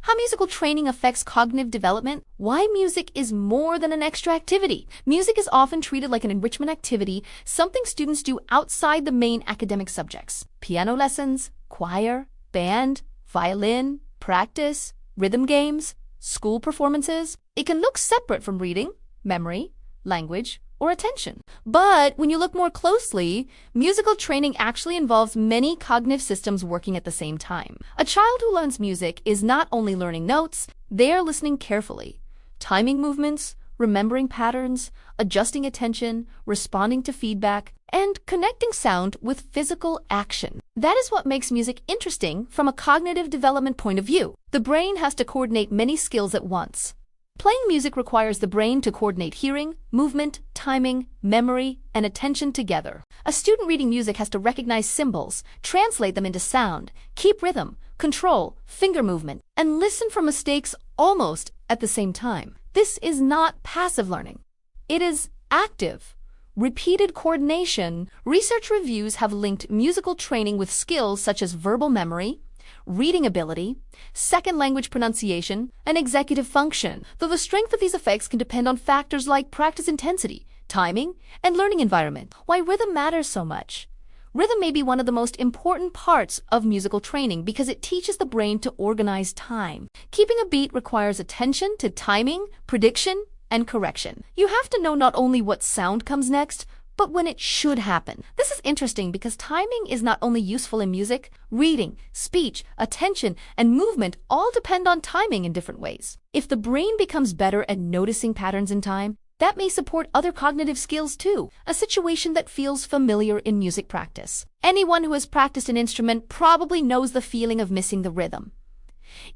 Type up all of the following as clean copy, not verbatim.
How musical training affects cognitive development? Why music is more than an extra activity. Music is often treated like an enrichment activity, something students do outside the main academic subjects. Piano lessons, choir, band, violin, practice, rhythm games, school performances. It can look separate from reading, memory, language, or attention. But when you look more closely, musical training actually involves many cognitive systems working at the same time. A child who learns music is not only learning notes, they are listening carefully, timing movements, remembering patterns, adjusting attention, responding to feedback, and connecting sound with physical action. That is what makes music interesting from a cognitive development point of view. The brain has to coordinate many skills at once. Playing music requires the brain to coordinate hearing, movement, timing, memory, and attention together. A student reading music has to recognize symbols, translate them into sound, keep rhythm, control finger movement, and listen for mistakes almost at the same time. This is not passive learning. It is active, repeated coordination. Research reviews have linked musical training with skills such as verbal memory, reading ability, second language pronunciation, and executive function, though the strength of these effects can depend on factors like practice intensity, timing, and learning environment. Why rhythm matters so much? Rhythm may be one of the most important parts of musical training because it teaches the brain to organize time. Keeping a beat requires attention to timing, prediction, and correction. You have to know not only what sound comes next, but when it should happen. This is interesting because timing is not only useful in music, reading, speech, attention, and movement all depend on timing in different ways. If the brain becomes better at noticing patterns in time, that may support other cognitive skills too, a situation that feels familiar in music practice. Anyone who has practiced an instrument probably knows the feeling of missing the rhythm.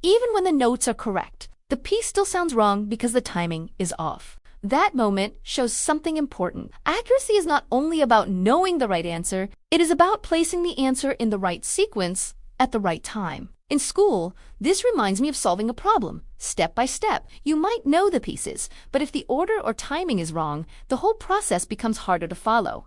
Even when the notes are correct, the piece still sounds wrong because the timing is off. That moment shows something important. Accuracy is not only about knowing the right answer, it is about placing the answer in the right sequence at the right time. In school, this reminds me of solving a problem, step by step. You might know the pieces, but if the order or timing is wrong, the whole process becomes harder to follow.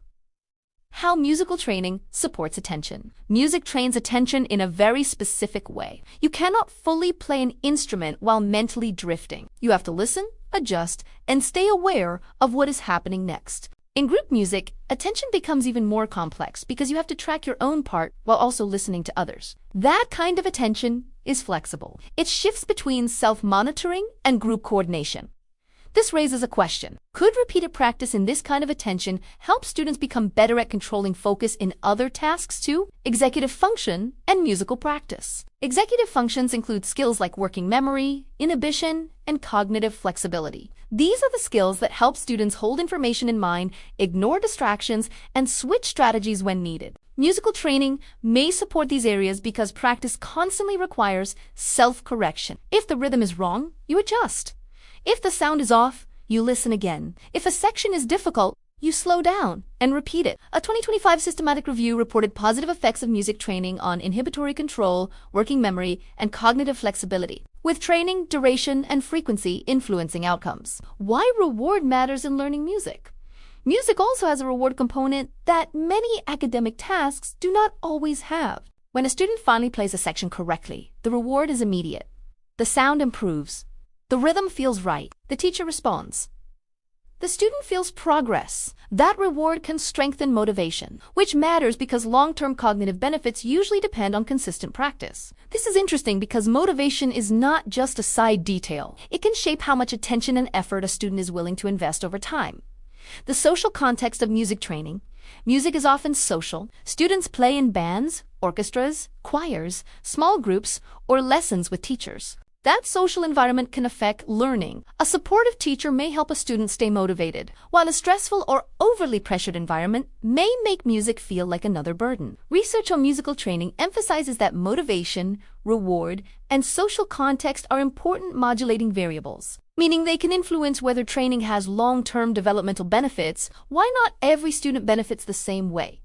How musical training supports attention. Music trains attention in a very specific way. You cannot fully play an instrument while mentally drifting. You have to listen, adjust, and stay aware of what is happening next. In group music, attention becomes even more complex because you have to track your own part while also listening to others. That kind of attention is flexible. It shifts between self-monitoring and group coordination. This raises a question. Could repeated practice in this kind of attention help students become better at controlling focus in other tasks too? Executive function and musical practice. Executive functions include skills like working memory, inhibition, and cognitive flexibility. These are the skills that help students hold information in mind, ignore distractions, and switch strategies when needed. Musical training may support these areas because practice constantly requires self-correction. If the rhythm is wrong, you adjust. If the sound is off, you listen again. If a section is difficult, you slow down and repeat it. A 2025 systematic review reported positive effects of music training on inhibitory control, working memory, and cognitive flexibility, with training, duration, and frequency influencing outcomes. Why reward matters in learning music? Music also has a reward component that many academic tasks do not always have. When a student finally plays a section correctly, the reward is immediate. The sound improves. The rhythm feels right. The teacher responds. The student feels progress. That reward can strengthen motivation, which matters because long-term cognitive benefits usually depend on consistent practice. This is interesting because motivation is not just a side detail. It can shape how much attention and effort a student is willing to invest over time. The social context of music training. Music is often social. Students play in bands, orchestras, choirs, small groups, or lessons with teachers. That social environment can affect learning. A supportive teacher may help a student stay motivated, while a stressful or overly pressured environment may make music feel like another burden. Research on musical training emphasizes that motivation, reward, and social context are important modulating variables, meaning they can influence whether training has long-term developmental benefits. Why not every student benefits the same way?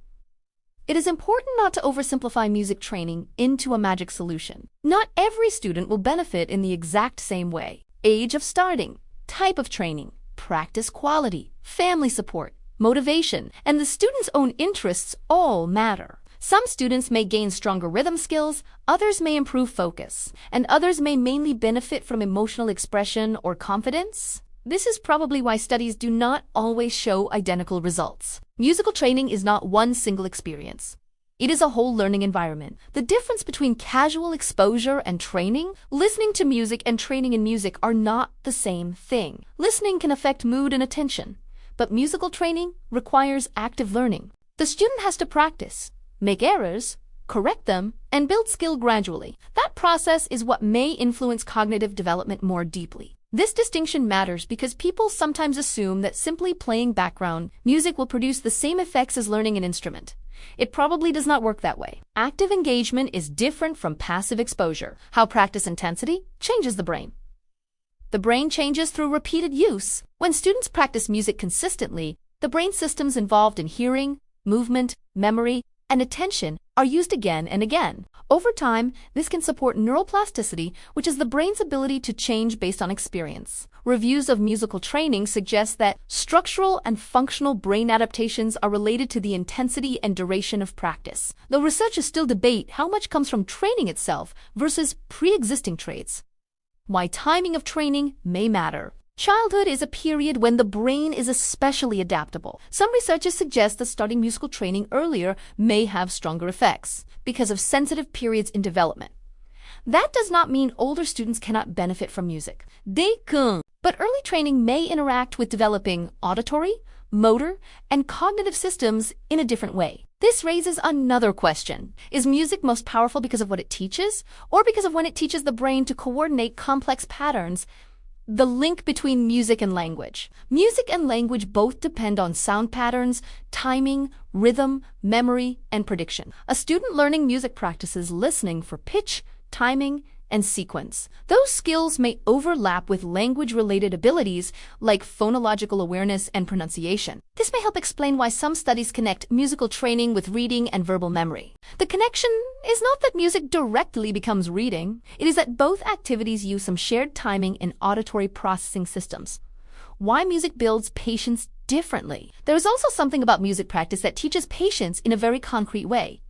It is important not to oversimplify music training into a magic solution. Not every student will benefit in the exact same way. Age of starting, type of training, practice quality, family support, motivation, and the student's own interests all matter. Some students may gain stronger rhythm skills, others may improve focus, and others may mainly benefit from emotional expression or confidence. This is probably why studies do not always show identical results. Musical training is not one single experience. It is a whole learning environment. The difference between casual exposure and training, listening to music and training in music are not the same thing. Listening can affect mood and attention, but musical training requires active learning. The student has to practice, make errors, correct them, and build skill gradually. That process is what may influence cognitive development more deeply. This distinction matters because people sometimes assume that simply playing background music will produce the same effects as learning an instrument. It probably does not work that way. Active engagement is different from passive exposure. How practice intensity changes the brain. The brain changes through repeated use. When students practice music consistently, the brain systems involved in hearing, movement, memory, and attention are used again and again. Over time, this can support neuroplasticity, which is the brain's ability to change based on experience. Reviews of musical training suggest that structural and functional brain adaptations are related to the intensity and duration of practice, though researchers still debate how much comes from training itself versus pre-existing traits. Why timing of training may matter. Childhood is a period when the brain is especially adaptable. Some researchers suggest that starting musical training earlier may have stronger effects because of sensitive periods in development. That does not mean older students cannot benefit from music. They can. But early training may interact with developing auditory, motor, and cognitive systems in a different way. This raises another question. Is music most powerful because of what it teaches, or because of when it teaches the brain to coordinate complex patterns? The link between music and language. Music and language both depend on sound patterns, timing, rhythm, memory, and prediction. A student learning music practices listening for pitch, timing, and sequence. Those skills may overlap with language-related abilities like phonological awareness and pronunciation. This may help explain why some studies connect musical training with reading and verbal memory. The connection is not that music directly becomes reading. It is that both activities use some shared timing and auditory processing systems. Why music builds patience differently. There is also something about music practice that teaches patience in a very concrete way.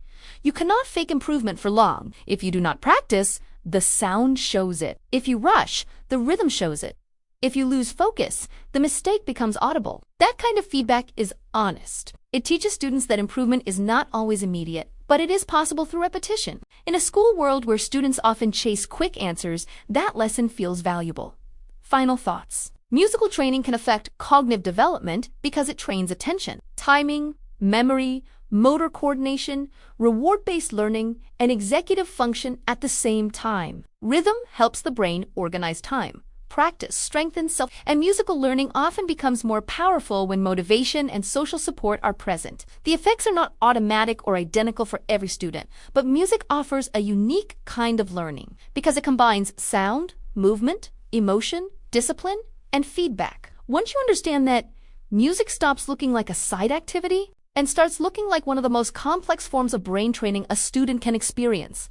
You cannot fake improvement for long. If you do not practice, the sound shows it. If you rush, the rhythm shows it. If you lose focus, the mistake becomes audible. That kind of feedback is honest. It teaches students that improvement is not always immediate, but it is possible through repetition. In a school world where students often chase quick answers, that lesson feels valuable. Final thoughts. Musical training can affect cognitive development because it trains attention, timing, memory, motor coordination, reward-based learning, and executive function at the same time. Rhythm helps the brain organize time. Practice strengthens self, and musical learning often becomes more powerful when motivation and social support are present. The effects are not automatic or identical for every student, but music offers a unique kind of learning because it combines sound, movement, emotion, discipline, and feedback. Once you understand that, music stops looking like a side activity and starts looking like one of the most complex forms of brain training a student can experience.